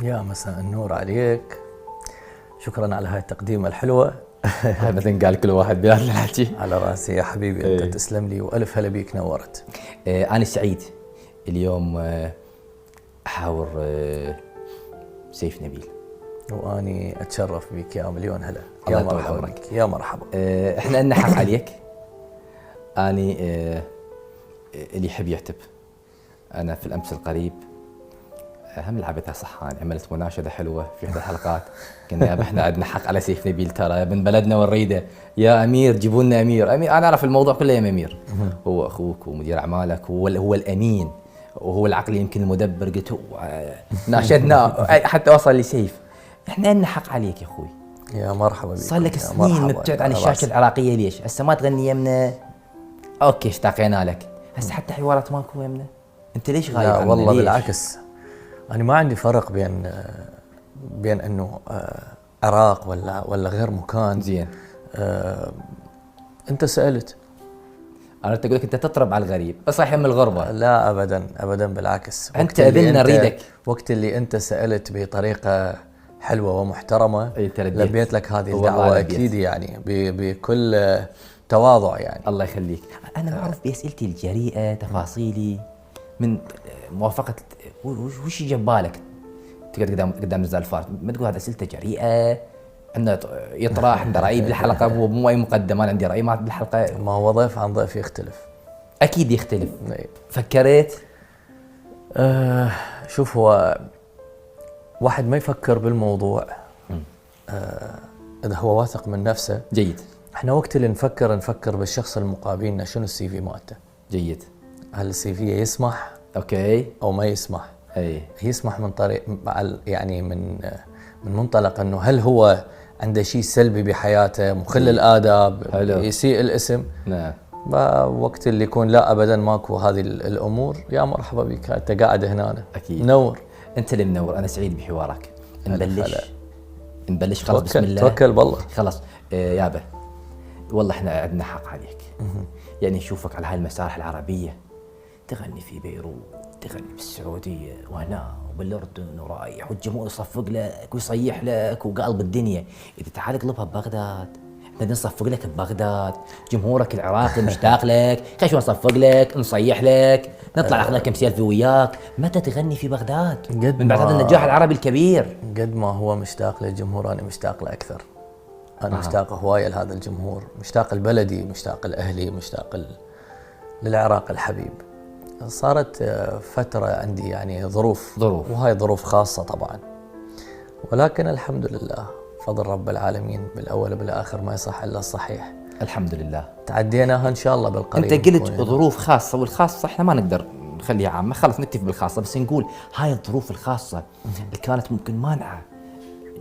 يا مساء النور عليك. شكرا على هاي التقديمة الحلوة. هاي مثلا قال كل واحد بهذا الحكي. على راسي يا حبيبي، انت تسلم لي والف هلا بيك، نورت. انا سعيد اليوم احاور سيف نبيل. واني اتشرف بك يا مليون هلا. الله يا يطول مرحبا عمرك. بك، يا مرحبا. احنا لنا حق عليك. اني اللي يحب يعتب. انا في الامس القريب هم لعبتها صحان، عملت مناشده حلوه في احدى الحلقات. قلنا يابا احنا عندنا حق على سيف نبيل، ترى ابن بلدنا ونريده. يا امير جيبوا لنا امير. امير انا اعرف الموضوع كله يا امير. هو اخوك ومدير اعمالك، هو الامين وهو العقل يمكن المدبر. قلت هو ناشدناه حتى وصل لسيف. احنا لنا حق عليك يا اخوي. يا مرحبا بك. صار لك سنين مبتعد عن الشاشه العراقيه، ليش؟ هسه ما تغني يمنا. اوكي اشتاقينا لك، هسه حتى حوارات ماكو يمنا. انت ليش غايب لا عننا؟ والله ليش؟ بالعكس، انا ما عندي فرق بين انه عراق ولا غير مكان. زين. انت سألت. انا اقول لك انت تطرب على الغريب، اصح من الغربه. لا ابدا ابدا، بالعكس. انت ابننا نريدك. وقت اللي انت سألت بطريقة حلوة ومحترمة لبيت لك هذه الدعوة اكيد، يعني بكل تواضع يعني. الله يخليك. انا ما اعرف باسئلتي الجريئه تفاصيلي من موافقه. وش يجي ببالك تقعد قدام نزال الفارس ما تقول هذا اسئلته جريئه؟ عندنا يطرح، عنده راي بالحلقه، مو اي مقدمه. انا عندي راي ما بالحلقه. ما هو ضيف عن ضيف يختلف. اكيد يختلف. فكرت؟ شوف، هو واحد ما يفكر بالموضوع اذا هو واثق من نفسه. جيد. احنا وقت اللي نفكر بالشخص المقابلنا شنو السي في مالته. جيد. هل السي في يسمح اوكي او ما يسمح؟ اي يسمح من طريق يعني من منطلق انه هل هو عنده شيء سلبي بحياته، مخل الاداب، يسيء الاسم. نعم. وقت اللي يكون لا ابدا ماكو هذه الامور، يا مرحبا بك، انت قاعد هنا. اكيد منور. انت اللي منور. انا سعيد بحوارك. نبلش خلاص. بسم الله. توكل بالله. خلاص. يابا والله احنا عندنا حق عليك. يعني نشوفك على هاي المسارح العربيه، تغني في بيروت، تغني بالسعوديه وهنا وبالاردن ورايح، والجمهور يصفق لك ويصيح لك وقلب الدنيا. اذا تعال اقلبها ببغداد، احنا نصفق لك ببغداد، جمهورك العراقي مشتاق لك، خلينا شو نصفق لك، نصيح لك، نطلع ناخذ لك كم سيلفي وياك. متى تغني في بغداد؟ من بعد هذا النجاح العربي الكبير. قد ما هو مشتاق للجمهور، انا مشتاق له اكثر. انا مشتاق هوايه لهذا الجمهور، مشتاق لبلدي، مشتاق لاهلي، مشتاق للعراق الحبيب. صارت فترة عندي يعني ظروف، وهاي ظروف خاصة طبعا، ولكن الحمد لله فضل رب العالمين، بالأول وبالآخر ما يصح إلا الصحيح. الحمد لله تعديناها إن شاء الله بالقريب. أنت قلت ظروف خاصة، والخاصة إحنا ما نقدر نخليها عامة، خلاص نكتفي بالخاصة. بس نقول هاي الظروف الخاصة اللي كانت ممكن مانعة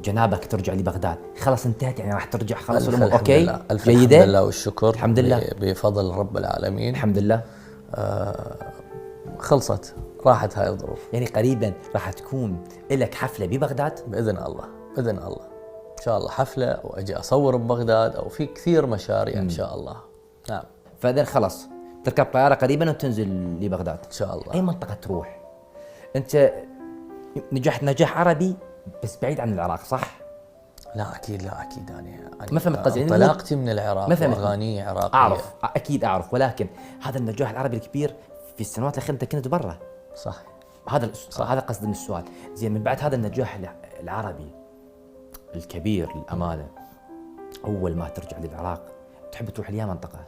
جنابك ترجع لبغداد، خلاص انتهت، يعني راح ترجع خلاص الأمور أوكي جيدة. الحمد لله والشكر. الحمد لله بفضل رب العالمين. الحمد لله. خلصت، راحت هاي الظروف. يعني قريبا راح تكون لك حفلة ببغداد بإذن الله، بإذن الله إن شاء الله، حفلة وأجي أصور ببغداد، أو في كثير مشاريع إن شاء الله. نعم. فإذا خلاص تركب طيارة قريبا وتنزل لبغداد إن شاء الله. أي منطقة تروح؟ أنت نجحت نجاح عربي بس بعيد عن العراق، صح؟ لا اكيد، لا اكيد. يعني ما فهمت قصدي. انطلاقتي من العراق واغاني عراقيه. اعرف، اكيد اعرف، ولكن هذا النجاح العربي الكبير في السنوات الاخيره انت كنت برا. صح. هذا قصد من السؤال. زين، من بعد هذا النجاح العربي الكبير للامانه، اول ما ترجع للعراق تحب تروح ليها منطقه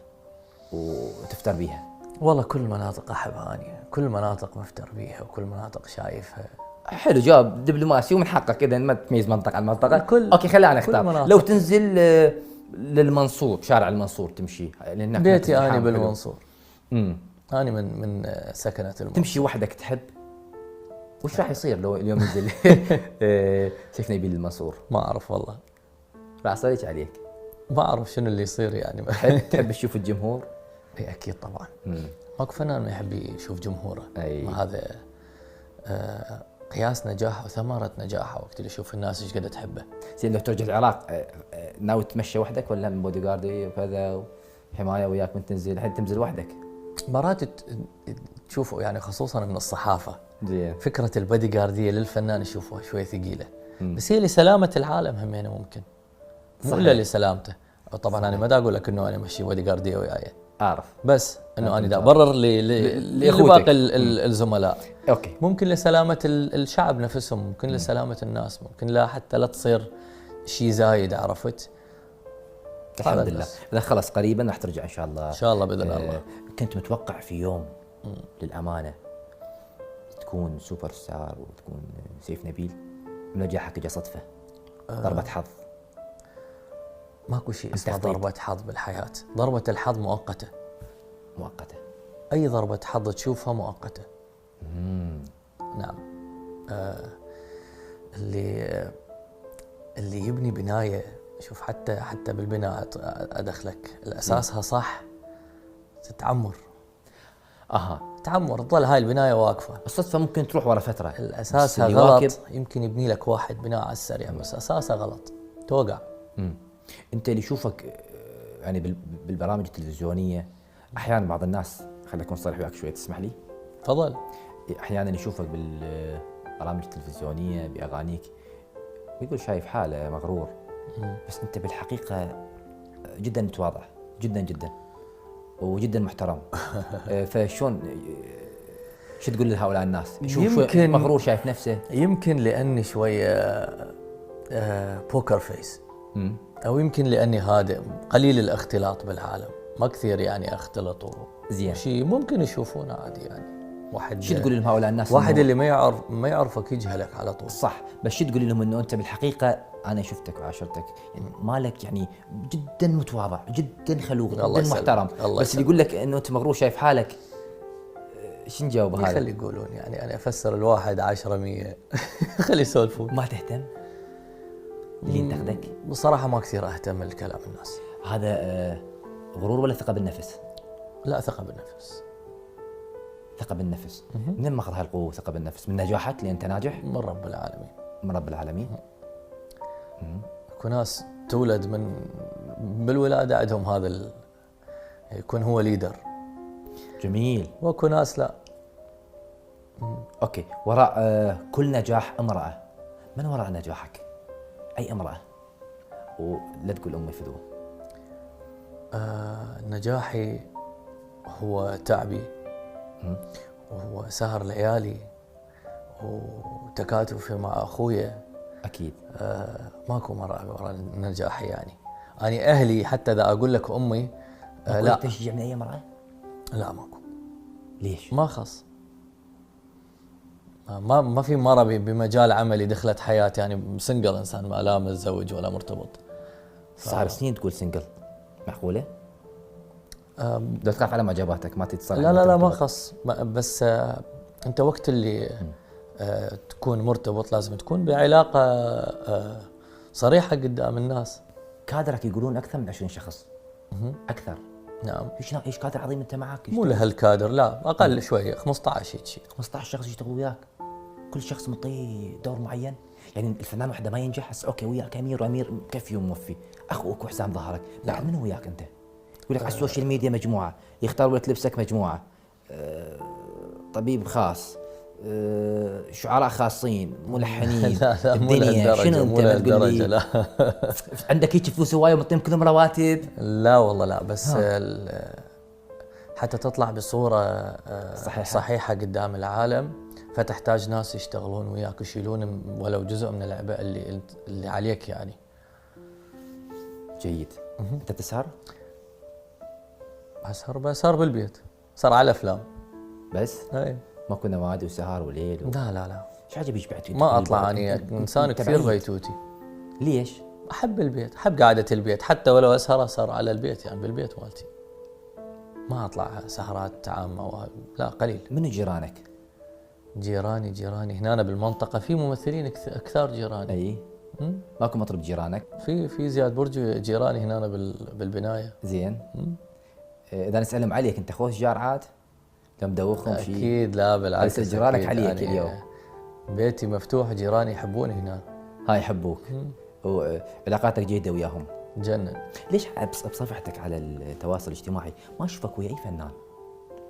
وتفتر بيها؟ والله كل المناطق احبها، اني كل المناطق مفتر بيها، وكل المناطق شايفها. حلو، جواب دبلوماسي ومن حقك اذا ما تميز منطقه عن منطقه. اوكي خلينا نختار. لو تنزل للمنصور، شارع المنصور تمشي، لان بيتي اني بالمنصور. اني من سكنه المنصور. تمشي وحدك تحب؟ وش راح يصير لو اليوم نزل سيف نبيل للمنصور؟ ما اعرف والله، راح اصيح عليك. ما اعرف شنو اللي يصير يعني. تحب تشوف الجمهور؟ اي اكيد طبعا. ماكو فنان ما يحب يشوف جمهوره. وهذا قياس نجاحه وثمرة نجاحه، وقت اللي يشوف الناس ايش قد تحبه. زين، لو ترجع العراق ناوي تمشي وحدك ولا من بودي جاردي وكذا وحمايه وياك من تنزل؟ الحين تنزل وحدك؟ مرات تشوفوا يعني خصوصا من الصحافه زين. فكره البادي جارديه للفنان يشوفوها شوي ثقيله، بس هي لسلامه العالم همينه ممكن، مو الا لسلامته. طبعا انا ما دا اقول لك انه انا امشي بادي جارديه وياي، اعرف، بس انه انا دا ابرر لباقي الزملاء. اوكي. ممكن لسلامه الشعب نفسهم، ممكن لسلامه الناس، ممكن لا حتى لا تصير شيء زايد، عرفت؟ الحمد لله. اذا خلص قريبا راح ترجع ان شاء الله. ان شاء الله باذن الله. كنت متوقع في يوم للامانه تكون سوبر ستار وتكون سيف نبيل؟ نجاحك جاء صدفه، ضربه حظ؟ ماكو شيء اسمه ضربه حظ بالحياه، ضربه الحظ مؤقته. مؤقته؟ اي ضربه حظ تشوفها مؤقته. نعم. اللي يبني بنايه، شوف حتى بالبناء ادخلك الاساسها صح تتعمر. تعمر، تظل هاي البنايه واقفه. الصدفه ممكن تروح ورا فتره، الاساسها غلط. يمكن يبني لك واحد بناء على السريع بس اساسها غلط، توقع. انت اللي يشوفك يعني بالبرامج التلفزيونيه، احيانا بعض الناس، خليني اكون صريح وياك شوي تسمح لي؟ تفضل. احيانا يشوفك بالبرامج التلفزيونيه باغانيك يقول شايف حاله مغرور، بس انت بالحقيقه جدا متواضع، جدا جدا وجدا محترم. فشون شو تقول لهؤلاء الناس؟ يمكن مغرور شايف نفسه، يمكن لاني شويه بوكر فيس، او يمكن لاني هادئ قليل الاختلاط بالعالم، ما كثير يعني اختلط زين. شيء ممكن يشوفونه عادي يعني. واحد شو تقول لهم هؤلاء الناس؟ واحد اللي ما يعرفك يجهلك على طول. صح، بس شو تقول لهم انه انت بالحقيقه انا شفتك وعاشرتك يعني مالك يعني جدا متواضع، جدا خلوق، جدا محترم، بس اللي يقول لك انه انت مغرور شايف حالك، شو نجاوب هذا؟ خلي يقولون يعني انا افسر الواحد 10 100 خلي يسولفون. ما تهتم اللي ينتقدك؟ بصراحه ما كثير اهتم لكلام الناس. هذا غرور ولا ثقه بالنفس؟ لا، ثقه بالنفس. ثقه بالنفس. من ماخذ هالقوه ثقه بالنفس؟ من نجاحك اللي انت ناجح؟ من رب العالمين. من رب العالمين. اكو ناس تولد من بالولاده عندهم هذا يكون هو ليدر. جميل. واكو ناس لا. اوكي، وراء كل نجاح امراه، من وراء نجاحك؟ اي امراه؟ ولا تقول امي فدوه. نجاحي هو تعبي، وهو سهر ليالي وتكاتفي مع اخويا. اكيد. ماكو مرأة وراء نجاحي يعني. أنا أهلي حتى إذا أقول لك أمي لا تشجع من أي مرأة؟ لا ماكو. ليش؟ ما خص. ما في مرة بمجال عملي دخلت حياتي يعني سنجل إنسان، ما لا متزوج ولا مرتبط. صار سنين تقول سنجل، معقولة؟ لو تخاف على معجباتك ما تتصل. لا ما خص، بس أنت وقت اللي تكون مرتبط لازم تكون بعلاقة صريحة قدام الناس. كادرك يقولون أكثر من 20 شخص. أكثر. نعم. ايش كادر عظيم أنت معك؟ مو لهالكادر، لا أقل شوية، 15 هيك شيء. 15 شخص يشتغلوا وياك، كل شخص معطيه دور معين. يعني الفنان وحده ما ينجح هسه اوكي وياك امير، وامير مكفي وموفي، اخوك وحسام ظهرك، بعد من وياك انت؟ يقول لك على السوشيال ميديا مجموعة، يختاروا لك لبسك مجموعة، طبيب خاص، شعراء خاصين، ملحنين. لا الدنيا شنو انت ما تقول لي؟ لا عندك هيك فلوس هوايه ومعطيهم كلهم رواتب؟ لا والله لا، بس حتى تطلع بصورة صحيحة قدام العالم فتحتاج ناس يشتغلون وياك ويشيلون ولو جزء من العبء اللي عليك يعني. جيد. انت تسهر؟ بسهر بالبيت، سهر على افلام بس؟ اي. ما كنا نوادي وسهر وليل لا ايش عجبك بعتوتي؟ ما اطلع اني انسان كثير بيتوتي. ليش؟ احب البيت، احب قعدة البيت، حتى ولو اسهر على البيت يعني بالبيت مالتي. ما اطلع سهرات عامة لا قليل. منو جيرانك؟ جيراني هنا أنا بالمنطقة في ممثلين كثار جيراني. اي. ماكو مطرب جيرانك؟ في زياد برج جيراني هنا أنا بالبناية. زين. اذا نسالهم عليك انت خوش جار عاد؟ لو مدوخهم شيء؟ اكيد لا بالعكس. جيرانك عليك يعني اليوم؟ بيتي مفتوح، جيراني يحبوني هنا. هاي يحبوك. وعلاقاتك جيده وياهم؟ جنن. ليش بصفحتك على التواصل الاجتماعي ما اشوفك ويا اي فنان؟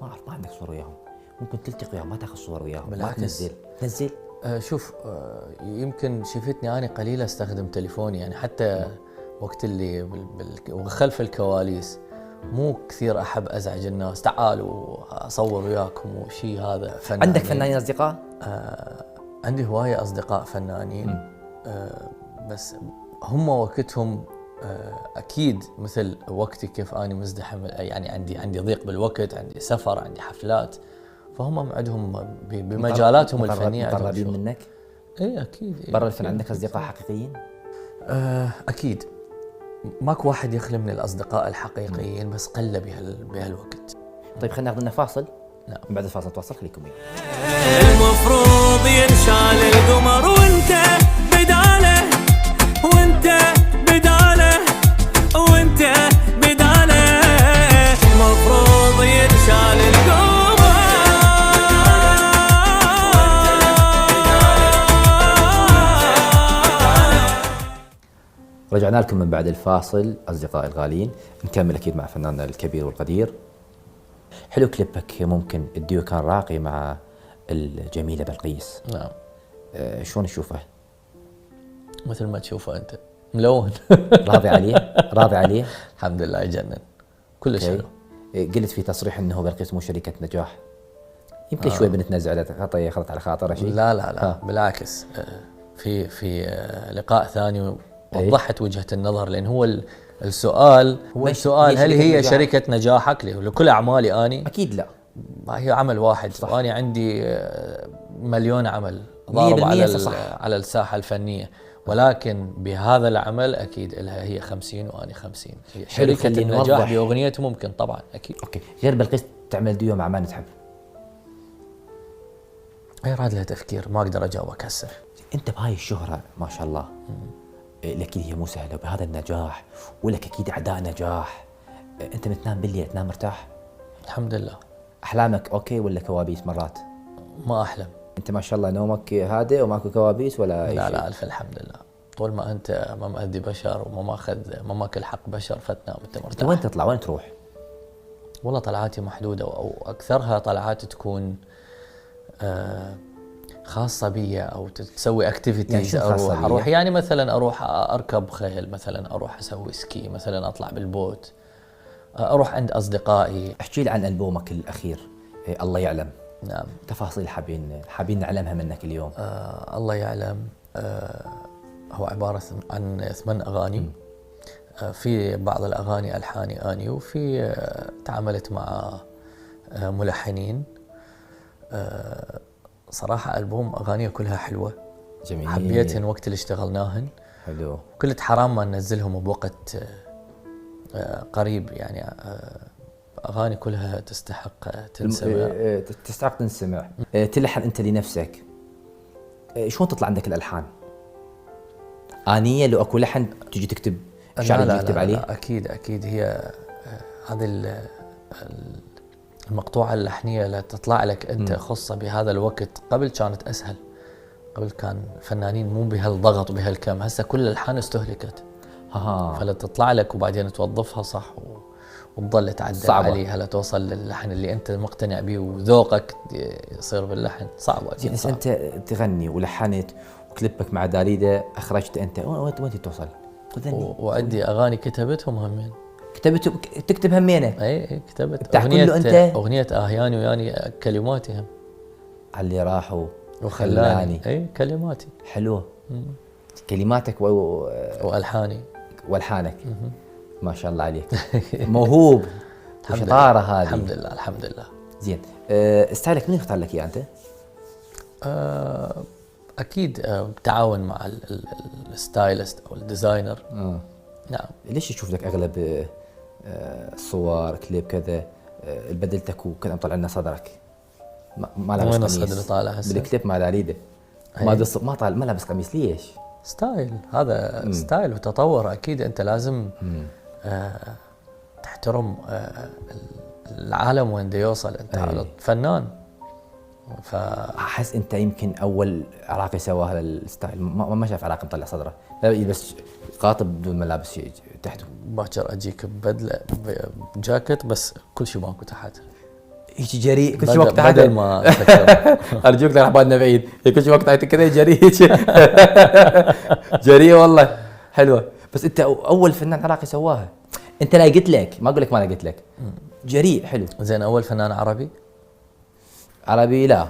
ما اعرف، ما عندك صور وياهم، ممكن تلتقي وياهم ما تاخذ صور وياهم، ما بالعكس. تنزل. شوف، يمكن شفتني أنا قليل أستخدم تليفوني، يعني حتى وقت اللي وخلف الكواليس مو كثير أحب أزعج الناس، تعالوا أصور وياكم وشي هذا فنانين. عندك فنانين أصدقاء؟ عندي هواية أصدقاء فنانين، بس هم وقتهم أكيد مثل وقتي، كيف أنا مزدحم، يعني عندي ضيق بالوقت، عندي سفر، عندي حفلات، فهم عندهم بمجالاتهم الفنية مقربين منك؟ اي اكيد. برا الفن عندك اصدقاء حقيقيين؟ اكيد، ماكو واحد يخلى من الاصدقاء الحقيقيين، بس قل بهالوقت. طيب خلينا ناخذ لنا فاصل. نعم. بعد الفاصل نتواصل، خليكم وياي. المفروض ينشال القمر وانت بداله، وانت بداله، وانت بداله، المفروض ينشال القمر. رجعنا لكم من بعد الفاصل أصدقائي الغاليين، نكمل أكيد مع فناننا الكبير والقدير. حلو كليبك، ممكن الديو كان راقي مع الجميلة بلقيس. نعم. شلون تشوفه؟ مثل ما تشوفه أنت، ملون. راضي عليه؟ راضي عليه؟ الحمد لله، يجنن كلش حلو. قلت في تصريح أنه بلقيس مو شركة نجاح، يمكن شوي بنت زعلت، خطت على خاطرها شيء؟ لا بالعكس، في لقاء ثاني وضحت وجهة النظر، لأن هو السؤال هل هي شركة نجاحك لكل أعمالي أني؟ أكيد لا، هي عمل واحد، وأنا عندي مليون عمل ضارب على الساحة الفنية، ولكن بهذا العمل أكيد لها هي 50 وأنا 50. شركة النجاح بأغنيته ممكن طبعا أكيد. أوكي، غير بلقيس تعمل ديو مع من تحب؟ هي راد لها تفكير، ما أقدر أجاوبك هسه. أنت بهاي الشهرة ما شاء الله، لكن هي مو سهلة، وبهذا النجاح ولك أكيد أعداء نجاح، أنت بتنام بالليل تنام مرتاح؟ الحمد لله. أحلامك أوكي ولا كوابيس مرات؟ ما أحلم. أنت ما شاء الله نومك هادئ وماكو كوابيس ولا أي شيء؟ لا ألف الحمد لله. طول ما أنت ما مأذي بشر وما ماكل حق بشر فتنام أنت مرتاح. وين تطلع وين تروح؟ والله طلعاتي محدودة، أو أكثرها طلعات تكون خاصة بي، أو تسوي اكتيفيتيز. يعني أروح يعني مثلا أروح أركب خيل، مثلا أروح أسوي سكي، مثلا أطلع بالبوت، أروح عند أصدقائي. احكي لي عن ألبومك الأخير الله يعلم. نعم. تفاصيل حابين نعلمها منك اليوم. الله يعلم هو عبارة عن 8 أغاني. في بعض الأغاني ألحاني أني، وفي تعاملت مع ملحنين. صراحة ألبوم أغانيه كلها حلوة، جميل، حبيتهن وقت اللي اشتغلناهن. حلو. قلت حرام ما ننزلهم بوقت قريب، يعني أغاني كلها تستحق تنسمع. تستحق تنسمع. تلحن أنت لنفسك، شلون تطلع عندك الألحان؟ آنية لو أكو لحن تجي تكتب شعر يكتب عليه؟ لا أكيد هي هذه المقطوعة اللحنية اللي تطلع لك أنت خصة بهذا الوقت. قبل كانت أسهل، قبل كان فنانين مو بهالضغط وبهالكم، هسه كل الألحان استهلكت. فلا تطلع لك وبعدين توظفها صح وتظل تعدل عليها لتوصل للحن اللي أنت مقتنع به وذوقك يصير باللحن. صعبة أكيد. صعب. أنت تغني ولحنت وكليبك مع داليدا أخرجت أنت، وين توصل؟ وعندي أغاني كتبتهم همين. تكتب همينة؟ اي كتبت أغنية آهياني وياني كلماتي هم. اللي راحوا وخلاني. اي كلماتي حلوة. كلماتك والحاني والحانك. ما شاء الله عليك. موهوب. شطارة هذه. الحمد لله. زين. ستايلك من يختار لك اياه انت؟ اكيد بالتعاون مع الستايلست او الديزاينر. نعم. ليش تشوف لك اغلب صور كليب كذا بدلتك وكذا مطلع لنا صدرك؟ ما لابس قميص. وين الصدر طالع هسه؟ بالكليب مع داليدا ما لابس قميص. ليش؟ ستايل، هذا ستايل وتطور. اكيد انت لازم تحترم العالم وين دا يوصل. انت فنان. احس انت يمكن اول عراقي سوى هذا الستايل، ما شاف عراقي مطلع صدره، لا يلبس قاطب بدون ملابس شيء تحته. باكر اجيك ببدله جاكيت بس كل شيء ماكو تحت. هيك جريء كل شيء وقت بدل ما سكر. ارجوك لا بالنا بعيد، كل شيء وقت كذا جريء. جريء والله حلوه. بس انت اول فنان عراقي سواها، انت لا قلت لك، ما اقول لك ما انا قلت لك، جريء حلو. زين اول فنان عربي؟ عربي لا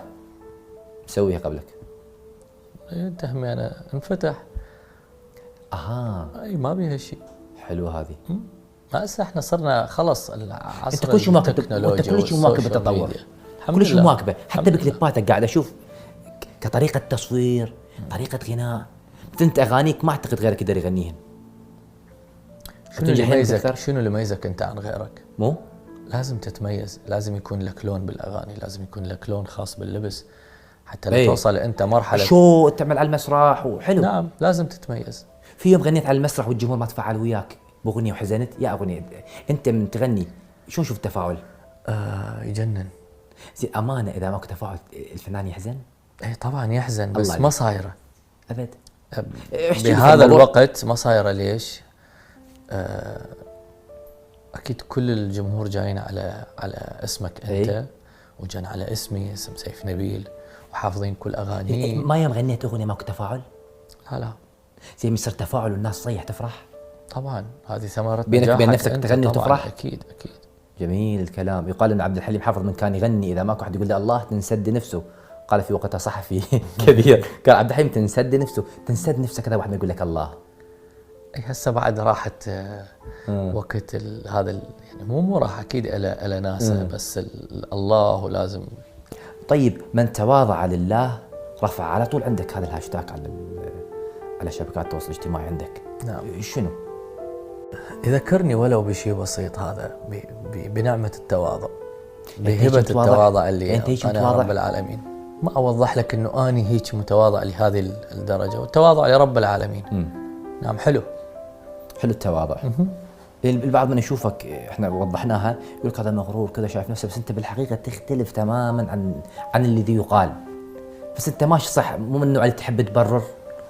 مسويها قبلك. انت همي انا انفتح. اها اي ما بيها شيء. حلو هذه. هسه احنا صرنا خلص العصر انت كل شيء مواكب، التكنولوجيا انت كل شيء مواكب والسوشيال التطور، ميديا. كل شيء لله. مواكبه، الحمد حتى لله. بكليباتك قاعد اشوف كطريقه تصوير، طريقه غناء. انت اغانيك ما اعتقد غيرك يقدر يغنيهن. شنو اللي وتنجح يميزك؟ أكثر؟ شنو اللي يميزك انت عن غيرك؟ مو لازم تتميز، لازم يكون لك لون بالاغاني، لازم يكون لك لون خاص باللبس، حتى إيه. لو توصل انت مرحله. شو تعمل على المسرح وحلو. نعم لازم تتميز. في يوم غنيت على المسرح والجمهور ما تفاعل وياك باغنيه وحزنت، يا اغنيه انت من تغني شو نشوف التفاعل؟ يجنن. زين امانه اذا ماكو تفاعل الفنان يحزن؟ ايه طبعا يحزن، بس الله ما عليك. صايره ابد. احكي لي في بهذا الموضوع. الوقت. ما صايره ليش؟ اكيد كل الجمهور جايين على اسمك انت، إيه. وجان على اسمي، اسم سيف نبيل، وحافظين كل اغاني. ما يوم غنيت اغنيه ماكو تفاعل؟ لا زين يصير تفاعل والناس تصيح تفرح؟ طبعا هذه ثمرة بينك نجاحك وبين نفسك أنت تغني طبعاً. وتفرح؟ اكيد اكيد. جميل الكلام. يقال ان عبد الحليم حافظ من كان يغني اذا ماكو احد يقول له الله تنسد نفسه. قال في وقتها صحفي كبير قال عبد الحليم تنسد نفسه، تنسد نفسك كذا واحد ما يقول لك الله. اي هسه بعد راحت وقت يعني مو راح اكيد الى ناسا، بس الله لازم. طيب من تواضع لله رفع على طول عندك هذا الهاشتاج على شبكات التواصل الاجتماعي عندك. نعم. شنو؟ يذكرني ولو بشيء بسيط هذا بنعمة التواضع، هيك بهبة متواضع؟ التواضع اللي أنت هيك أنا متواضع؟ رب العالمين. ما أوضح لك أنه أني هيك متواضع لهذه الدرجة، والتواضع لرب العالمين. نعم حلو. حلو التواضع. البعض من يشوفك احنا وضحناها يقول لك هذا مغرور كذا شايف نفسه، بس انت بالحقيقه تختلف تماما عن الذي يقال. بس انت ماشي صح، مو من النوع اللي تحب تبرر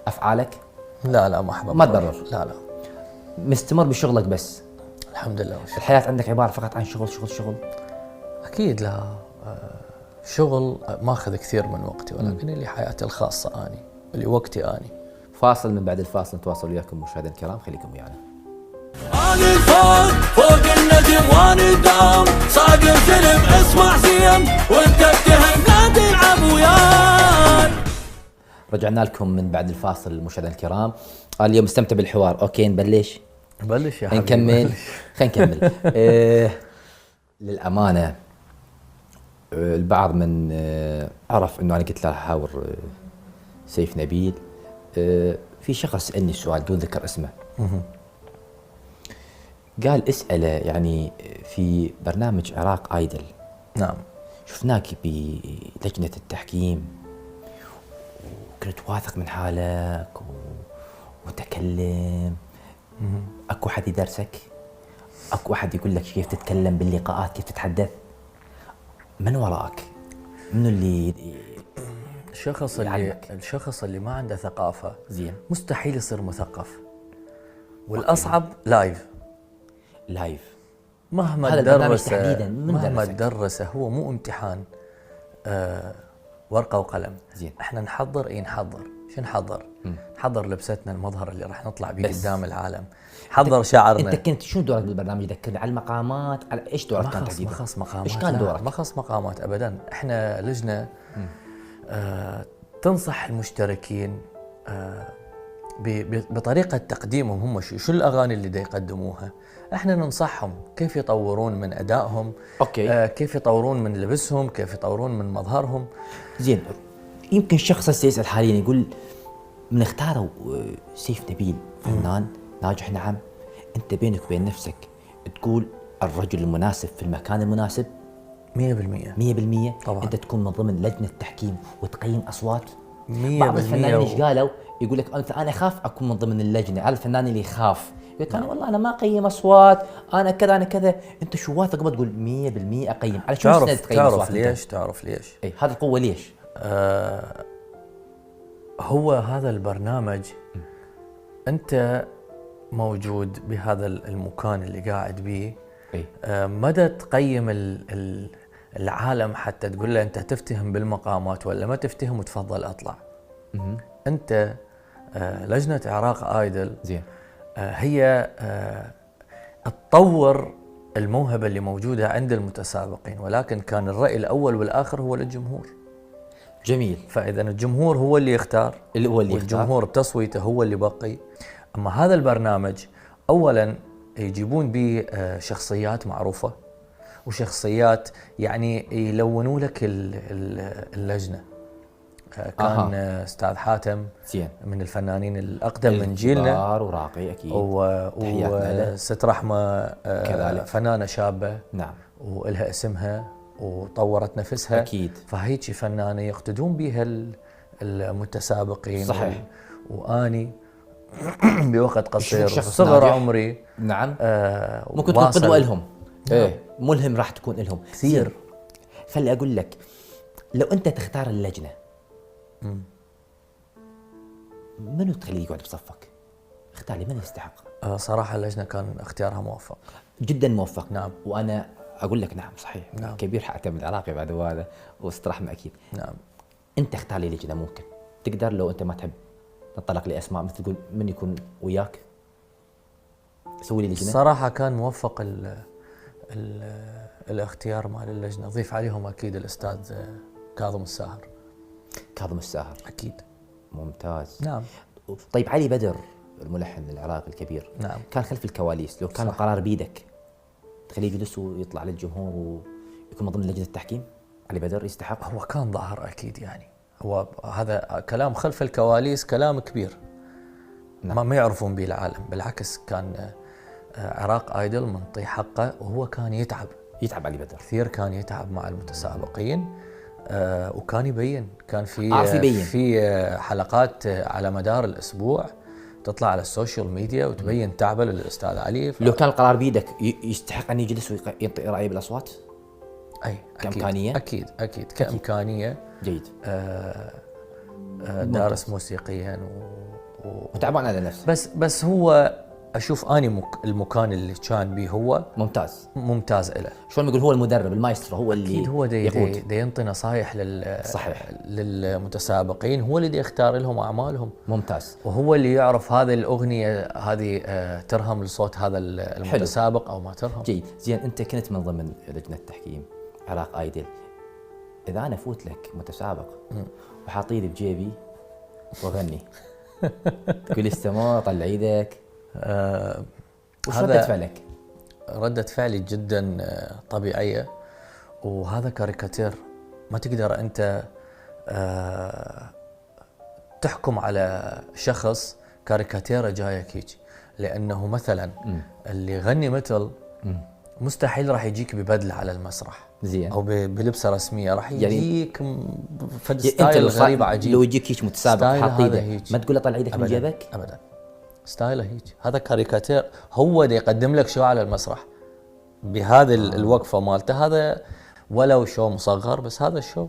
افعالك. لا ما أحب ما أبرر. تبرر. لا مستمر بشغلك بس. الحمد لله والشكر. الحياه عندك عباره فقط عن شغل شغل شغل. أكيد لا. شغل ماخذ كثير من وقتي، ولكن لي حياتي الخاصة أني، اللي وقتي أني. فاصل، من بعد الفاصل نتواصل وياكم مشاهدينا الكرام، خليكم ويانا. انا الفوق فوق النجم وانا الدام صاقر سلم اسمع زين وانت بتهم لا تلعب وياي. رجعنا لكم من بعد الفاصل مشاهدينا الكرام. اليوم استمتع بالحوار. اوكي نبلش؟ بلش يا حبيبي. نكمل. خلينا نكمل. للامانه البعض من عرف انه انا قلت له احاور سيف نبيل. في شخص سالني السؤال دون ذكر اسمه، قال اساله يعني في برنامج عراق ايدل نعم. شفناك بلجنه التحكيم وكنت واثق من حالك وتكلم. اكو احد يدرسك؟ اكو احد يقول لك كيف تتكلم باللقاءات، كيف تتحدث؟ من وراك؟ منو اللي الشخص اللي ما عنده ثقافة زين مستحيل يصير مثقف. والأصعب لايف. مهما هذا البرنامج درسه تحديداً من مهما درسك؟ درسه هو مو امتحان ورقة وقلم. زين. احنا نحضر. نحضر شو نحضر؟ نحضر لبستنا، المظهر اللي راح نطلع به بس. قدام العالم، حضر شعرنا. انت كنت شو دورك بالبرنامج؟ ذكرني على المقامات، على ايش دورك كان تحديدا؟ ما خص مقامات. ايش كان لا، دورك؟ ما خص مقامات ابدا. احنا لجنه تنصح المشتركين بطريقه تقديمهم. هم شو الاغاني اللي دا يقدموها، احنا ننصحهم كيف يطورون من ادائهم. اوكي. كيف يطورون من لبسهم، كيف يطورون من مظهرهم. زين. يمكن شخص هسه يسال حاليا يقول من اختاروا سيف نبيل فنان ناجح، نعم، انت بينك وبين نفسك تقول الرجل المناسب في المكان المناسب 100%. 100%. طبعا. انت تكون من ضمن لجنه تحكيم وتقيم اصوات. 100%. بعض الفنانين ايش قالوا؟ يقول لك انا اخاف اكون من ضمن اللجنه. على الفنان اللي يخاف يقول انا والله انا ما اقيم اصوات، انا كذا انا كذا. انت شو واثق بتقول 100% اقيم؟ على شو مستند تقيم اصوات؟ تعرف ليش؟ اي هذه القوه ليش؟ هو هذا البرنامج انت موجود بهذا المكان اللي قاعد بيه. اي مدى تقيم العالم حتى تقول له انت تفتهم بالمقامات ولا ما تفتهم وتفضل اطلع. انت لجنه عراق ايدل زين هي تطور الموهبه اللي موجوده عند المتسابقين، ولكن كان الراي الاول والاخر هو للجمهور. جميل. فاذا الجمهور هو اللي يختار، والجمهور بتصويته هو اللي بقي. اما هذا البرنامج اولا يجيبون به شخصيات معروفه وشخصيات يعني يلونوا لك اللجنه. كان استاذ حاتم زين من الفنانين الاقدم من جيلنا وراقي اكيد، وست رحمه كذلك فنانه شابه نعم والها اسمها وطورت نفسها اكيد. فهيك فنانه يقتدون بها المتسابقين. صحيح. واني بوقت قصير وصغر عمري نعم ممكن تكون قدوه لهم. ايه ملهم راح تكون لهم كثير. خلي اقول لك، لو انت تختار اللجنه منو تخليه يقعد بصفك؟ اختار لي من يستحق. صراحه اللجنه كان اختيارها موفق جدا موفق. نعم. وانا اقول لك نعم صحيح. نعم. كبير حتى من العراقي بعد هذا واسترحم اكيد. نعم. انت اختار لي لجنه ممكن تقدر، لو انت ما تحب نطلق لي اسماء، مثل تقول من يكون وياك سوي لي لجنه. صراحه كان موفق الاختيار مال اللجنه. ضيف عليهم اكيد الاستاذ كاظم الساهر. كاظم الساهر اكيد. ممتاز. نعم. طيب علي بدر الملحن العراقي الكبير نعم. كان خلف الكواليس، لو كان صح. القرار بيدك تخليه يجلس ويطلع للجمهور ويكون من ضمن لجنه التحكيم؟ علي بدر يستحق. هو كان ظاهر اكيد يعني. هو هذا كلام خلف الكواليس كلام كبير. نعم. ما يعرفون به العالم. بالعكس كان عراق ايدل منطي حقه، وهو كان يتعب علي بدر كثير، كان يتعب مع المتسابقين وكان يبين. كان في حلقات على مدار الاسبوع تطلع على السوشيال ميديا وتبين تعبه للاستاذ علي. لو كان القرار بيدك يستحق ان يجلس وينطي رايه بالاصوات؟ اي كامكانيه اكيد كامكانيه. جيد. دارس موسيقيا وتعبان على نفسه. بس هو اشوف اني المكان اللي كان به هو ممتاز له. شلون يقول هو المدرب المايسترو، هو اللي اكيد هو دي ينطي نصايح صحيح للمتسابقين. هو اللي يختار لهم اعمالهم. ممتاز. وهو اللي يعرف هذه الاغنيه هذه ترهم لصوت هذا المتسابق حلو. او ما ترهم. جيد. زين انت كنت من ضمن لجنه التحكيم عراق ايدل، اذا انا افوت لك متسابق وحاطيني بجيبي واغني تقول لي استمر طلع ايدك، وش ردة فعلك؟ ردة فعلي جدا طبيعية، وهذا كاريكاتير. ما تقدر أنت تحكم على شخص كاريكاتيرة جايك هيك، لأنه مثلا اللي يغني مثل مستحيل راح يجيك ببدلة على المسرح زين أو بلبسة رسمية، راح يجيك فد ستايل غريب عجيب. لو يجيك هيك متسابق حاط ايدك ما تقول له طلع ايدك من جيبك أبدا. ستايله هيك، هذا كاريكاتير. هو دا يقدم لك شو على المسرح بهذه الوقفه مالته. هذا ولو شو مصغر بس هذا الشو.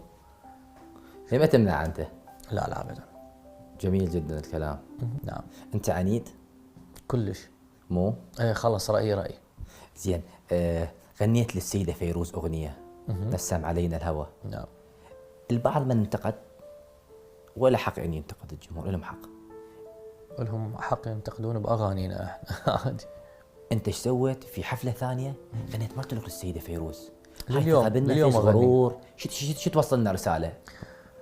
ليه ما تمنع انت؟ لا ابدا. جميل جدا الكلام. نعم. انت عنيد كلش. مو ايه خلص رأي. زين. غنيت للسيده فيروز اغنيه نسم علينا الهوى. نعم. البعض من انتقد، ولا حق ان ينتقد الجمهور، لهم حق. لهم حق ينتقدون باغانينا احنا عادي. انت ايش سويت في حفله ثانيه غنيت مرتلق للسيده فيروز؟ اليوم غرور. شو توصلنا رساله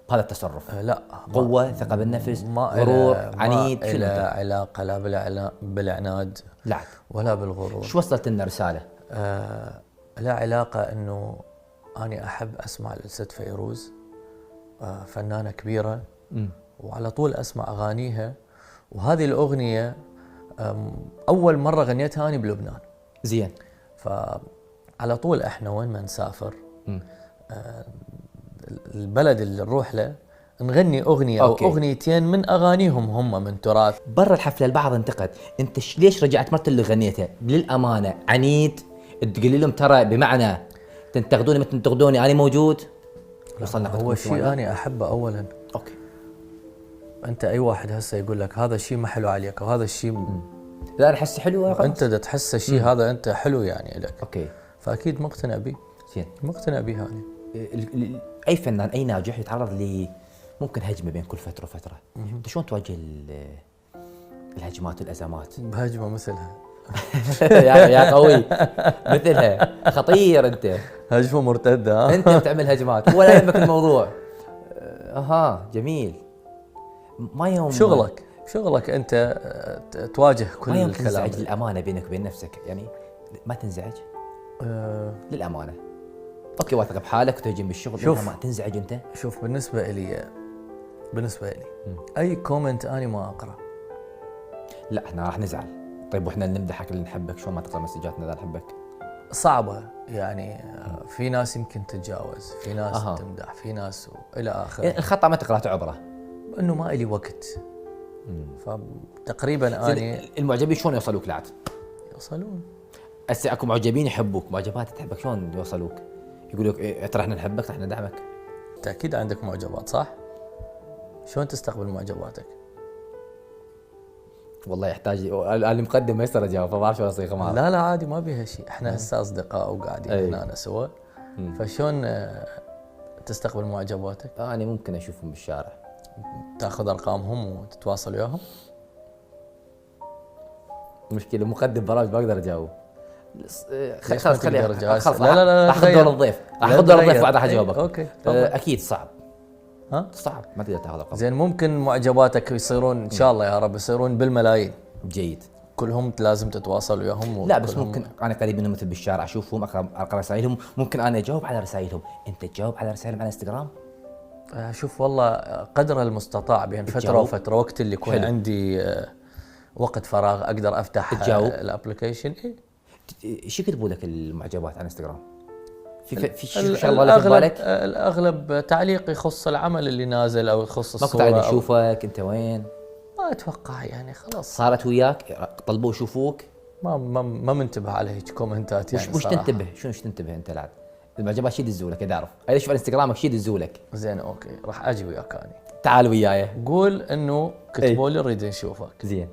بهذا التصرف؟ لا قوه، ثقه بالنفس، غرور، عنيد. ما له علاقه لا بالعناد لا ولا بالغرور. شو وصلت لنا رساله؟ لا علاقه انه اني احب اسمع لست فيروز، فنانه كبيره وعلى طول اسمع اغانيها. وهذه الأغنية أول مرة غنيتها أنا بلبنان. زين. فعلى طول إحنا وين ما نسافر البلد اللي نروح له نغني أغنية أو أغنيتين من أغانيهم هم من تراث. برا الحفلة البعض انتقد، أنت ليش رجعت مرة اللي غنيتها؟ للأمانة عنيد تقول لهم ترى بمعنى تنتقدوني ما تنتقدوني أنا موجود. وصلنا هو شيء أنا أحبه أولا. أوكي. انت اي واحد هسه يقول لك هذا الشيء ما حلو عليك او هذا الشيء لا انا احسه حلو، انت تحس الشيء هذا انت حلو يعني لك. اوكي. فاكيد مقتنع به. زين. مقتنع بها انا. اي فنان اي ناجح يتعرض ل ممكن هجمه بين كل فتره وفتره. انت شلون تواجه الهجمات والازمات؟ بهجمه مثلها. يا قوي مثلها خطير انت. هجمه مرتده ها؟ انت بتعمل هجمات ولا يهمك الموضوع. جميل. ما يوم شغلك انت تواجه كل ما يوم الكلام. تنزعج للامانه بينك وبين نفسك يعني ما تنزعج؟ للامانه اوكي واثق بحالك وتهجم بالشغل. شوف ما تنزعج انت؟ شوف بالنسبه لي اي كومنت انا ما اقرا. لا احنا راح نزعل. طيب واحنا نمدحك اللي نحبك شلون ما تقرا مسجاتنا اذا نحبك؟ صعبه يعني. في ناس يمكن تتجاوز، في ناس تمدح، في ناس الى اخره. الخطا ما تقرا تعبره. انه ما الي وقت. فتقريبا اني المعجبين شلون يوصلوك لعد؟ يوصلون هسه اكو معجبين يحبوك، معجبات تحبك، شلون يوصلوك؟ يقول لك إيه ترى احنا نحبك، احنا ندعمك. انت اكيد عندك معجبات صح؟ شلون تستقبل معجباتك؟ والله يحتاج اللي مقدم ما يقدر اجاوب، فما بعرف شو اصيغ معه. لا عادي ما بيها شيء، احنا هسه اصدقاء وقاعدين هنا سوا. فشلون تستقبل معجباتك؟ انا ممكن اشوفهم بالشارع. تاخذ ارقامهم وتتواصل وياهم؟ مشكلة مقدم برامج ما اقدر اجاوب. خلاص خليها. لا راح اخذ دور الضيف، راح اخذ دور الضيف بعد راح اجاوبك. اوكي اكيد صعب. صعب ما تقدر تاخذ ارقام. زين ممكن معجباتك يصيرون ان شاء الله يا رب يصيرون بالملايين. جيد. كلهم لازم تتواصل وياهم؟ لا بس ممكن انا قريب منهم مثل بالشارع اشوفهم اقرا رسائلهم، ممكن انا اجاوب على رسائلهم، انت تجاوب على رسائلهم على انستغرام؟ شوف والله قدر المستطاع بين فتره وفتره، وقت اللي يكون عندي وقت فراغ اقدر افتح الابلكيشن. شو يكتبوا لك المعجبات على انستغرام؟ في شغله لا في بالك؟ الاغلب تعليق يخص العمل اللي نازل او يخص الصوره. ما كنت نشوفك انت وين؟ ما اتوقع يعني خلاص صارت وياك طلبوا يشوفوك؟ ما منتبه على هيك كومنتات يعني. وش تنتبه؟ شو تنتبه انت لعد؟ المعجبات شي يدزوا لك اعرف، انا اشوف على انستغرامك شي يدزوا لك. زين اوكي راح اجي وياك اني. تعال وياي قول انه كتبوا لي نريد نشوفك. زين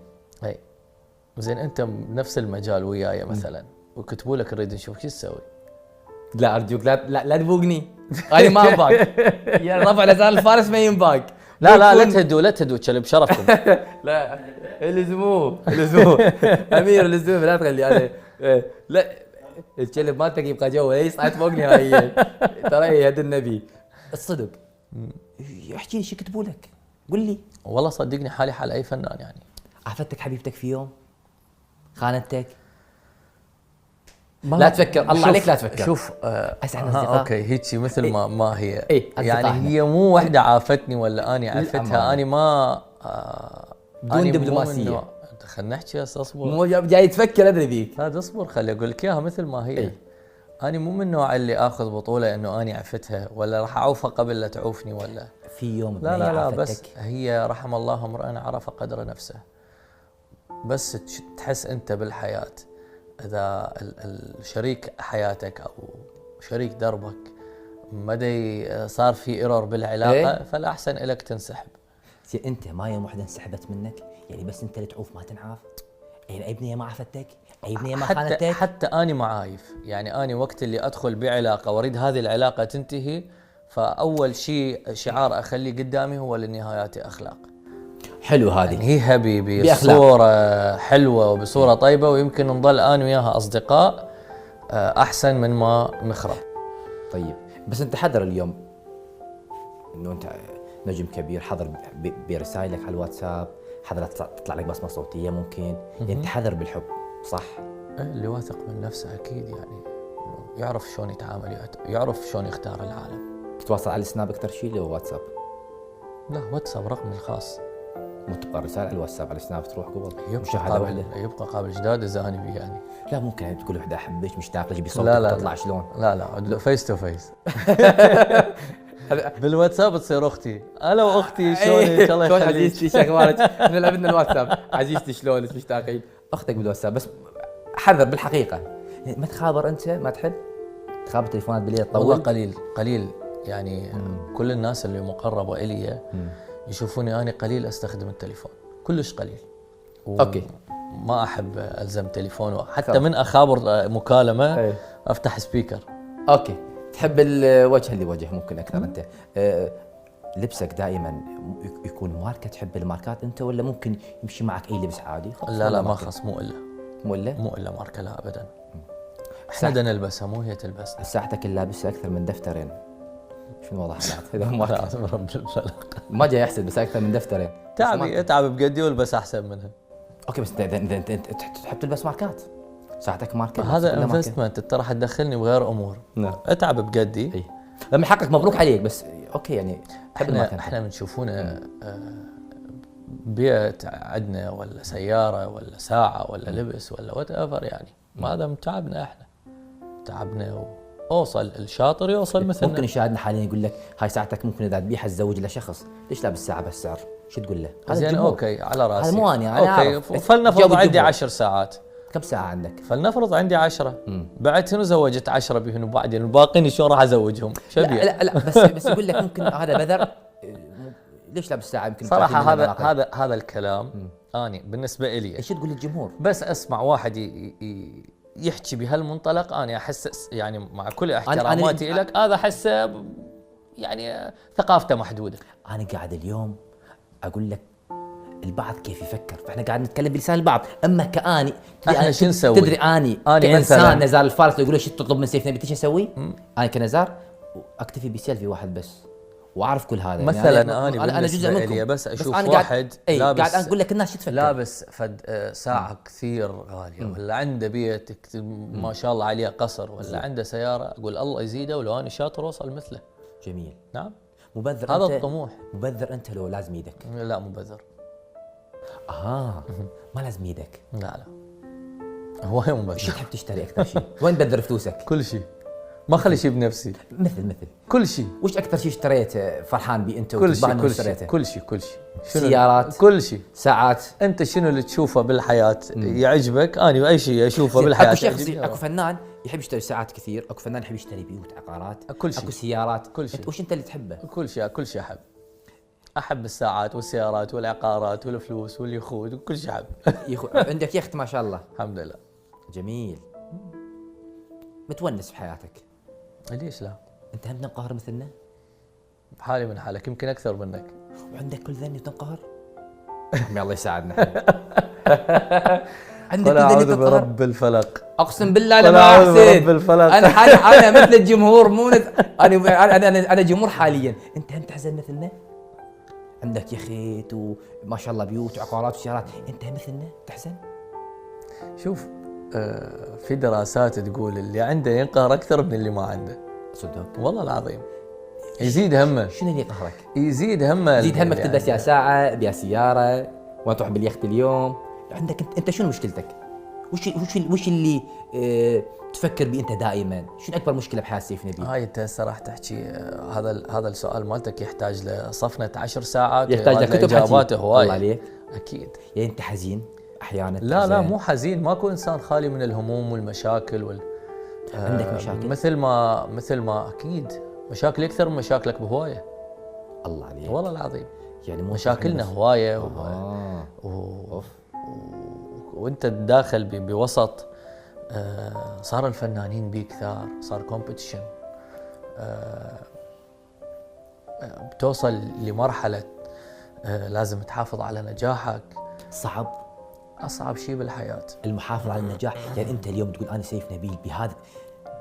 زين انت بنفس المجال وياي مثلا وكتبوا لك نريد نشوفك، شو تسوي؟ لا ارجوك لا تبوقني، انا ما انباق. يا ربع لسان الفارس ما ينباق. لا تهدوا كلب شرفكم. لا الزموه امير الزموه لا تخلي انا لا الكلب ما تقي يبقى جوا يصعد فوق نهائيا. ترى يد النبي الصدق. احكي لي شو كتبوا لك؟ قول لي. والله صدقني حالي حال اي فنان يعني. عفتك حبيبتك في يوم؟ خانتك؟ لا تفكر الله عليك لا تفكر. شوف اوكي هيك مثل ما هي. يعني هي مو وحده عافتني ولا اني عفتها. اني ما بدون دبلوماسيه. خلينا نحكي هسه اصبر. مو جاي تفكر ادري بيك. لا اصبر خلي اقول لك اياها مثل ما هي. اني مو من النوع اللي اخذ بطوله انه اني عفتها ولا راح اعوفها قبل لا تعوفني ولا في يوم. لا بس هي رحم الله امرئ عرف قدر نفسه. بس تحس انت بالحياه اذا الشريك حياتك او شريك دربك مدى صار في ايرور بالعلاقه فالاحسن لك تنسحب. انت ما يوم واحده انسحبت منك يعني بس انت اللي تعوف ما تنعاف؟ يعني اي بنيه ما عفتك؟ اي بنيه ما خانتك؟ حتى اني معايف يعني. اني وقت اللي ادخل بعلاقه واريد هذه العلاقه تنتهي فاول شيء شعار اخليه قدامي هو للنهايات اخلاق. حلو هذه يعني هي بصورة حلوة وبصورة طيبة ويمكن نضل أنا وياها أصدقاء أحسن من ما نخرب. طيب بس أنت حذر اليوم إنه أنت نجم كبير، حذر برسائلك على الواتساب، حذر تطلع لك بصمة صوتية ممكن. أنت حذر بالحب صح؟ اللي واثق من نفسه أكيد يعني يعرف شلون يتعامل، يعرف شلون يختار العالم. تتواصل على السناب أكثر شيء ولا واتساب؟ لا واتساب رقمي الخاص. مو تبقى رسالة على الواتساب على السناب تروح قبل يبقى قابل جداد إذا أنا بي يعني. لا ممكن يعني تقول وحده احبك مشتاق لك بصوتك تطلع شلون؟ لا فيس تو فيس. بالواتساب تصير اختي. انا واختي شلونك الله يخليك. عزيزتي شغالك احنا لعبنا الواتساب. عزيزتي شلونك مشتاقين؟ اختك بالواتساب. بس حذر بالحقيقه يعني ما تخابر انت ما تحب تخابر تليفونات بالليل تطول. والله قليل يعني. كل الناس اللي مقربه الي يشوفوني أنا قليل أستخدم التليفون كلش قليل. أوكي ما أحب ألزم تليفون حتى من أخابر مكالمة أفتح سبيكر اوكي، تحب الوجه اللي وجه ممكن اكثر انت. لبسك دائما يكون ماركه، تحب الماركات انت ولا ممكن يمشي معك اي لبس عادي؟ لا ما خص، مو مو الا ماركه، لا ابدا. احنا بدنا نلبسها مو هي تلبسها. ساعتك اللي لابسها اكثر من دفترين، شنو وضع حالات؟ اذا ماركه لا رب الفلق، ما جاي يحسب، بس اكثر من دفترين. تعبي اتعب بقدي والبس احسن منها. اوكي، بس انت تحب تلبس ماركات، ساعتك ماركه. هذا انفستمنت، انت راح تدخلني بغير امور. نعم، اتعب بقدي. اي لما حقك مبروك عليك، بس اوكي يعني تحب الماركه. احنا بنشوفونا بيت عندنا ولا سياره ولا ساعه ولا لبس ولا وات ايفر، يعني ما هذا تعبنا، احنا تعبنا اوصل الشاطر يوصل مثلنا. ممكن يشاهدنا حاليا يقول لك هاي ساعتك ممكن اذا تبيعها تزوج لشخص، ليش لابس ساعه بهالسعر؟ شو تقول له؟ زين اوكي على راسي، هذا مو انا اوكي اعرف. فلنفرض عندي 10 ساعات. كم ساعه عندك؟ فلنفرض عندي 10 بعد شنو زوجت 10 بهن وبعدين الباقيين شلون راح ازوجهم؟ لا بس يقول لك ممكن هذا بذر، ليش لابس ساعه؟ يمكن صراحه هذا الكلام اني بالنسبه لي ايش تقول للجمهور؟ بس اسمع واحد يحكي بهالمنطلق، انا احس يعني مع كل احتراماتي لك هذا احسه يعني ثقافته محدوده. انا قاعد اليوم اقول لك البعض كيف يفكر، فاحنا قاعد نتكلم بلسان البعض. اما كاني احنا شو نسوي؟ تدري اني كانسان نزار الفارس يقول شو تطلب من سيف نبي، ايش اسوي؟ انا كنزار اكتفي بسيلفي واحد بس واعرف كل هذا. مثلا يعني انا جزء منكم، بس اشوف واحد لابس، قاعد اقول لك الناس شو تفكر، لابس فد ساعه كثير غاليه، ولا عنده بيت ما شاء الله عليه قصر، ولا عنده سياره، اقول الله يزيده ولو انا شاطر اوصل مثله. جميل. نعم، مبذر هذا انت، الطموح. مبذر انت لو لازم ايدك. لا مبذر. ما لازم ايدك. لا هواي مبذر. شو تحب تشتري اكثر شيء؟ وين تبذر فلوسك؟ كل شيء، ما خلي شيء بنفسي. مثل كل شيء. وش اكثر شيء اشتريت فرحان بيه انت؟ كل شيء كل شيء سيارات، كل شيء، ساعات. انت شنو اللي تشوفه بالحياه يعجبك؟ انا اي شيء اشوفه بالحياه اكو شخص، اكو فنان يحب يشتري ساعات كثير، اكو فنان يحب يشتري بيوت، عقارات، كل شيء، اكو سيارات، كل شيء. وش انت اللي تحبه؟ كل شيء احب الساعات والسيارات والعقارات والفلوس واليخوت وكل شيء احب. عندك يخت ما شاء الله. الحمد لله. جميل. متونس بحياتك؟ ليش لا؟ انت هم تنقهر مثلنا؟ بحالي من حالك، يمكن اكثر منك. وعندك كل ذني وتنقهر؟ الله يساعدنا. عندك قل اعوذ برب الفلق. اقسم بالله انا ما احسن. انا مثل الجمهور، مو انا جمهور حاليا. انت هم تحزن مثلنا؟ عندك يخيت وما شاء الله بيوت وعقارات وسيارات، انت مثلنا تحزن؟ شوف، في دراسات تقول اللي عنده ينقهر اكثر من اللي ما عنده. صدق والله العظيم. يزيد همه. شنو اللي يقهرك؟ يزيد همه يعني تلبس يا ساعه بيا سياره وتروح باليخت اليوم. عندك انت شنو مشكلتك؟ وش اللي تفكر بيه انت دائما؟ شنو اكبر مشكله بحياه سيف نبيل؟ هاي انت هسه راح تحكي، هذا السؤال مالتك يحتاج لصفنه 10 ساعات، يحتاج لكتب اجاباته هوايه. الله عليك. اكيد. يعني انت حزين احيانا؟ لا مو حزين، ماكو انسان خالي من الهموم والمشاكل عندك مشاكل؟ مثل ما اكيد مشاكل اكثر من مشاكلك بهوايه. الله عليك. والله العظيم. يعني مشاكلنا هوايه وانت داخل بوسط، صار الفنانين بيه كثار، صار كومبيتيشن، بتوصل لمرحله لازم تحافظ على نجاحك. صعب، اصعب شيء بالحياه المحافظه على النجاح. يعني انت اليوم تقول انا سيف نبيل بهذا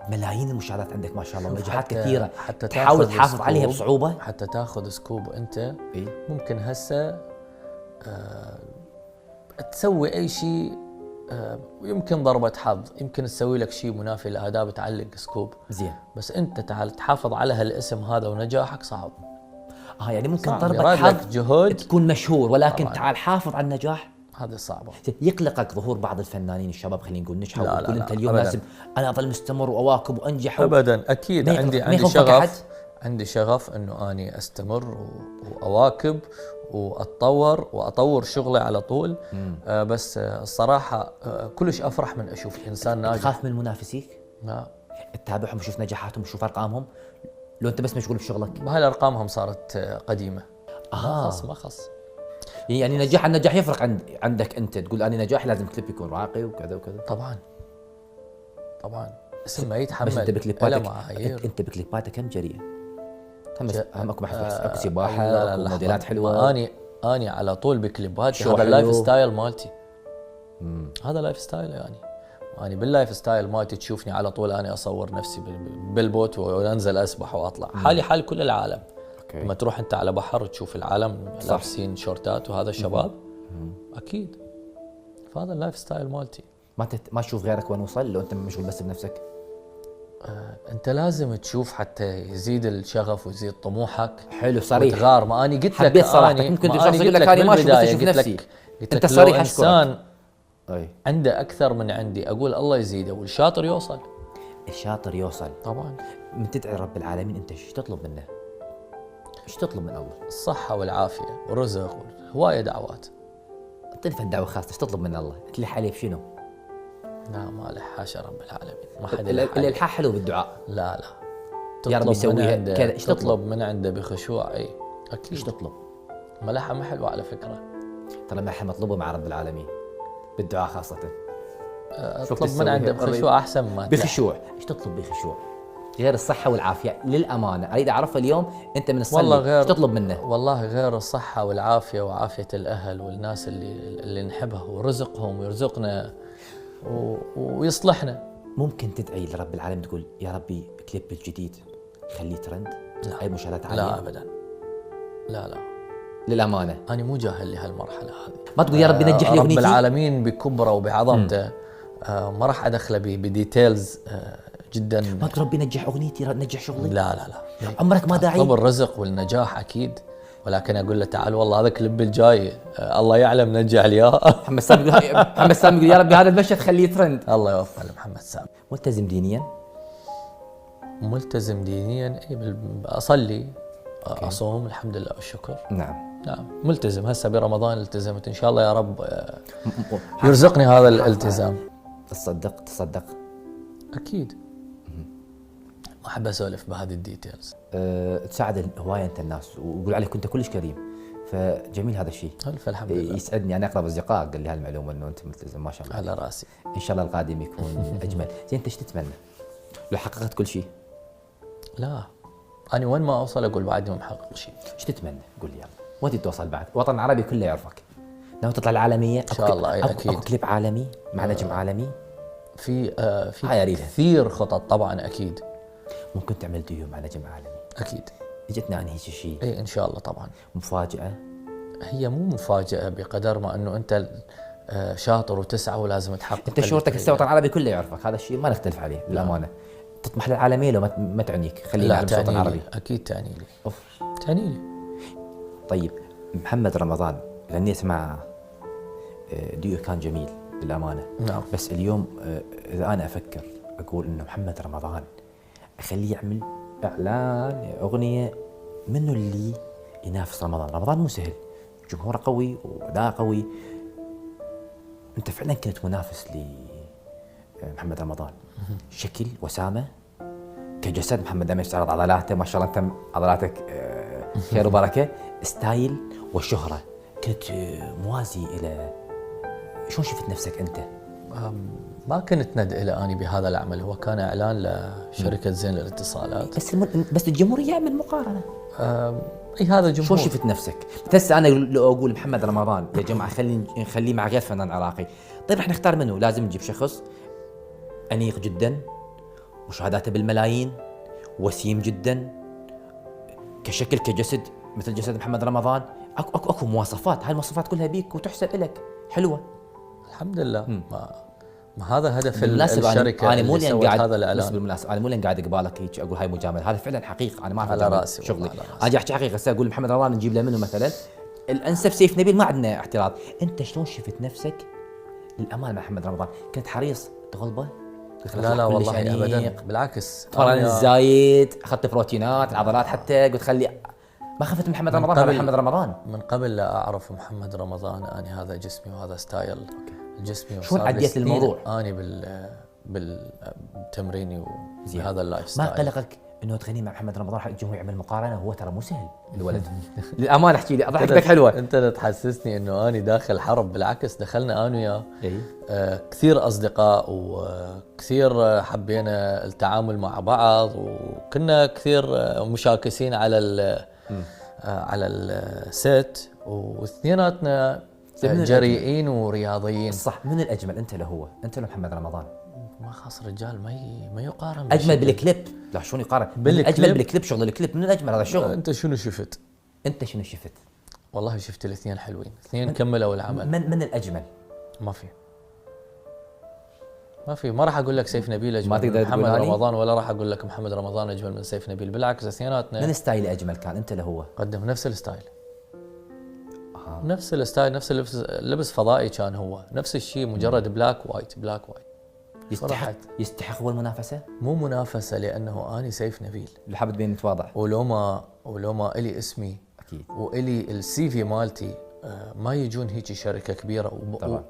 ملايين المشاهدات عندك ما شاء الله ونجاحات كثيره، حتى تحاول تحافظ عليها بصعوبه. حتى تاخذ سكوب انت إيه؟ ممكن هسه تسوي اي شيء، يمكن ضربة حظ، يمكن تسوي لك شيء منافي لآداب تعلق سكوب زين، بس انت تعال تحافظ على هالاسم هذا ونجاحك صعب. يعني ممكن ضربة حظ جهد تكون مشهور، ولكن طبعاً. تعال حافظ على النجاح، هذا صعبة. يقلقك ظهور بعض الفنانين الشباب خلينا نقول نجحوا، لا وتقول انت اليوم لازم انا اظل مستمر واواكب وانجح ابدا. اكيد عندي شغف انه اني استمر واواكب واطور شغلي على طول. بس الصراحه كلش افرح من اشوف انسان ناجح. تخاف من منافسيك؟ لا، تتابعهم تشوف نجاحاتهم تشوف ارقامهم، لو انت بس مشغول بشغلك؟ هاي ارقامهم صارت قديمه. ما خص يعني النجاح يفرق عندك انت، تقول انا نجاحي لازم كليب يكون راقي وكذا وكذا. طبعا اسم ما بس يتحمل انت له بكليباتك معايير. انت بكليباتك كم جريئه؟ هم اكو بحث اكو لا سباحه لا اكو لحظة. موديلات ما حلوه. اني على طول بكليباتي شو هذا اللايف حلو. ستايل مالتي. هذا لايف ستايل يعني. اني باللايف ستايل مالتي تشوفني على طول اني اصور نفسي بالبوت وانزل اسبح واطلع. حالي حال كل العالم. اوكي. لما تروح انت على بحر وتشوف العالم صح. لابسين شورتات وهذا الشباب اكيد. فهذا اللايف ستايل مالتي. ما تشوف غيرك وين وصل لو انت مشغول بس بنفسك؟ انت لازم تشوف حتى يزيد الشغف ويزيد طموحك. حلو صريح. وتغار. ما اني قلت لك حبيت صراحتك. ممكن ما شخص اني يقول قلت لك لك انا ماشي بس بالبداية، اشوف قلت نفسي. لك انت لو صريح اشكرك. انسان اي عنده اكثر من عندي اقول الله يزيده، والشاطر يوصل. الشاطر يوصل. طبعا. من تدعي رب العالمين انت ايش تطلب منه؟ ايش تطلب من الله؟ الصحة والعافية والرزق هواية دعوات. اعطيني في الدعوه خاصه ايش تطلب من الله؟ تلح عليه بشنو؟ لا ما له حاشا رب العالمين. ما حد الالحاح حلو بالدعاء. لا يا رب تطلب من يسويها عنده. كذا. ايش تطلب؟ تطلب من عنده بخشوع. اي اكيد. ايش تطلب؟ ملحة ما حلوة على فكرة. ترى ما احنا مطلوبه مع رب العالمين بالدعاء خاصه. اطلب من عنده بخشوع احسن ما تلح. بخشوع. ايش تطلب بخشوع؟ غير الصحه والعافيه للامانه اريد اعرفها اليوم. انت من الصلاه والله غير. ايش تطلب منه؟ والله غير الصحة والعافية وعافية الأهل والناس اللي نحبها ورزقهم ويرزقنا ويصلحنا. ممكن تدعي لرب العالمين تقول يا ربي كليب الجديد خليه ترند؟ لا. اي مشاهدات عاليه؟ لا أبدا. لا للامانه أنا مو جاهل لهالمرحلة هذه. ما تقول يا ربي نجح لي رب اغنيتي؟ العالمين بكبره وبعظمته ما راح أدخله بديتيلز جدا. ما تقول ربي نجح اغنيتي نجح شغلي؟ لا عمرك ما داعي؟ طلب الرزق والنجاح أكيد، ولكن أقول له تعال والله هذا كليب الجاي الله يعلم نجح لي إياه. محمد سامي يقول يا ربي هذا المشهد خليه ترند. الله يوفقه لمحمد سامي. ملتزم دينيا؟ ملتزم دينيا. اي اصلي اصوم الحمد لله والشكر. نعم ملتزم. هسه برمضان التزمت ان شاء الله يا رب يرزقني هذا الالتزام. تصدق اكيد. ما احب اسولف بهذه الديتيلز. تساعد هوايه انت الناس ويقول عليك انت كلش كريم، فجميل هذا الشيء. فالحمد لله. يسعدني انا اقرب اصدقاء قال لي هالمعلومه انه انت ملتزم ما شاء الله. على راسي. ان شاء الله القادم يكون اجمل. زين انت ايش تتمنى؟ لو حققت كل شيء؟ لا انا وين ما اوصل اقول بعدني ما محقق شيء. ايش تتمنى؟ قول لي يلا. وين توصل بعد؟ الوطن العربي كله يعرفك. ناوي تطلع العالميه؟ ان شاء الله. اكيد. اكو كليب عالمي مع نجم عالمي؟ في كثير خطط طبعا اكيد. ممكن تعمل ديو مع نجم عالمي؟ اكيد. اجتنا عن هيك شيء. اي ان شاء الله طبعا. مفاجاه؟ هي مو مفاجاه بقدر ما انه انت شاطر وتسعى ولازم تحقق. انت شهرتك هسه الوطن العربي كله يعرفك، هذا الشيء ما نختلف عليه للامانه. تطمح للعالميه لو ما تعنيك؟ خلينا على الوطن العربي. اكيد تعني لي. اوف تعني لي. طيب محمد رمضان غنيت مع ديو كان جميل للامانه. نعم. بس اليوم اذا انا افكر اقول انه محمد رمضان اخليه يعمل اعلان اغنيه منه اللي ينافس رمضان. رمضان مو سهل، جمهوره قوي واداء قوي. انت فعلا كنت منافس لمحمد رمضان. شكل وسامه كجسد محمد دائما يستعرض عضلاته ما شاء الله. انت عضلاتك خير وبركه. ستايل وشهره كنت موازي الى. شلون شفت نفسك انت؟ ما كنت ندعي له اني بهذا العمل. هو كان اعلان لشركه زين للاتصالات. بس الجمهور يعمل مقارنه. اي هذا جمهور. شلون شفت نفسك؟ هسه انا لو اقول محمد رمضان يا جماعه نخليه مع غير فنان عراقي، طيب رح نختار منه. لازم نجيب شخص انيق جدا، مشاهداته بالملايين، وسيم جدا، كشكل كجسد مثل جسد محمد رمضان. اكو مواصفات، هاي المواصفات كلها بيك وتحسب لك حلوه. الحمد لله. ما هذا هدف انا الشركه مو اللي لان سوت قاعد هذا الاعلان. بالمناسبه انا مو لان قاعد قبالك هيك اقول هاي مجامله، هذا فعلا حقيقه. انا ما على راسي شغلي. على راسي. انا جاي احكي حقيقه. هسه اقول محمد رمضان نجيب له منه مثلا الانسب سيف نبيل، ما عندنا اعتراض. انت شلون شفت نفسك للامانه مع محمد رمضان؟ كنت حريص تغلبه؟ لا والله ابدا بالعكس. طبعا الزايد اخذت بروتينات العضلات حتى قلت خلي ما خفت من محمد رمضان. هذا محمد رمضان من قبل لا اعرف محمد رمضان اني هذا جسمي وهذا ستايل جسمي. شلون عديت الموضوع؟ اني بالتمريني وهذا اللايف ستايل. ما قلقك انه تغني مع محمد رمضان حق الجمهور يعمل مقارنه، هو ترى مو سهل الولد. للامانه احكي لي ضحكتك حلوه. انت تحسسني انه اني داخل حرب، بالعكس دخلنا انا وياه اي كثير اصدقاء وكثير حبينا التعامل مع بعض، وكنا كثير مشاكسين على الست، واثنيناتنا جريئين ورياضيين. صح. من الاجمل انت له هو؟ انت له محمد رمضان؟ ما خاص رجال ما يقارن. اجمل بالكليب؟ لا شلون يقارن؟ اجمل بالكليب، شغل الكليب من الاجمل هذا الشغل. انت شنو شفت؟ انت شنو شفت؟ والله شفت الاثنين حلوين، الاثنين كملوا العمل. من الاجمل؟ ما في ما راح اقول لك سيف نبيل اجمل ما تقدر من محمد تقول رمضان، ولا راح اقول لك محمد رمضان اجمل من سيف نبيل، بالعكس اثنيناتنا. من ستايل اجمل كان انت له هو؟ قدم نفس الستايل. نفس الستايل، نفس اللبس فضائي كان هو، نفس الشيء، مجرد بلاك وايت. يستحق هو المنافسه؟ مو منافسه، لانه اني سيف نبيل اللي حابب تبين نتواضع، ولو ما الي اسمي اكيد، والي السي في مالتي، ما يجون هيك شركه كبيره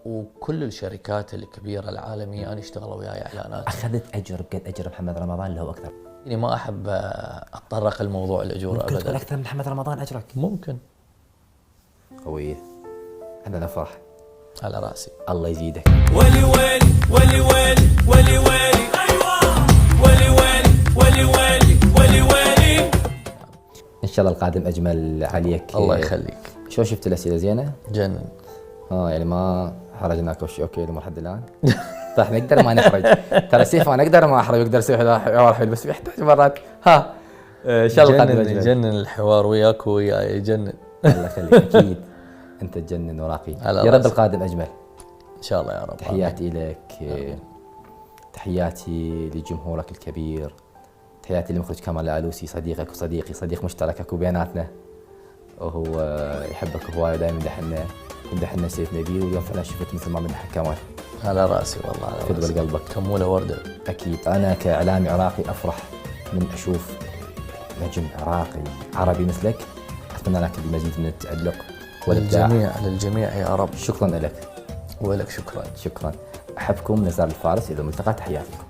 وكل الشركات الكبيره العالميه انا اشتغلوا وياي اعلانات. اخذت اجر بقد اجر محمد رمضان له اكثر؟ يعني ما احب اتطرق الموضوع الاجور ابدا. ممكن اكثر من محمد رمضان اجرك؟ ممكن. قويه. احنا نفرح. على راسي. الله يزيدك. ولي ويلي ولي ويلي ولي ويلي، ايوه ولي ويلي ولي ويلي ولي ويلي. ان شاء الله القادم اجمل عليك. الله يخليك. شو شفت الاسئله زينه؟ جنن. يعني ما حرجناك وش اوكي لحد الان؟ صح نقدر ما نحرج. ترى سيف انا اقدر ما احرج، اقدر اسوي حوار حلو، بس يحتاج مرات ان شاء الله القادم اجمل. يجنن الحوار وياك وياي، يجنن. الله يخليك. اكيد انت تجنن وراقي. يا رب القادم اجمل ان شاء الله يا رب. تحياتي لك، تحياتي لجمهورك الكبير، تحياتي لمخرج كمال العلوسي، صديقك وصديقي، صديق مشترك وبيناتنا، وهو يحبك هواي ودائما يمدحنا سيف نبيل، واليوم فعلا شفت مثل ما مدحك كمال. على راسي والله، على راسي. فدوى قلبك. كموله ورده. اكيد. انا كاعلامي عراقي افرح من اشوف نجم عراقي عربي مثلك. اتمنى لك المزيد من التألق والابداع. للجميع يا رب. شكرا لك. ولك شكرا. احبكم. نزار الفارس، الى الملتقى، تحياتي لكم.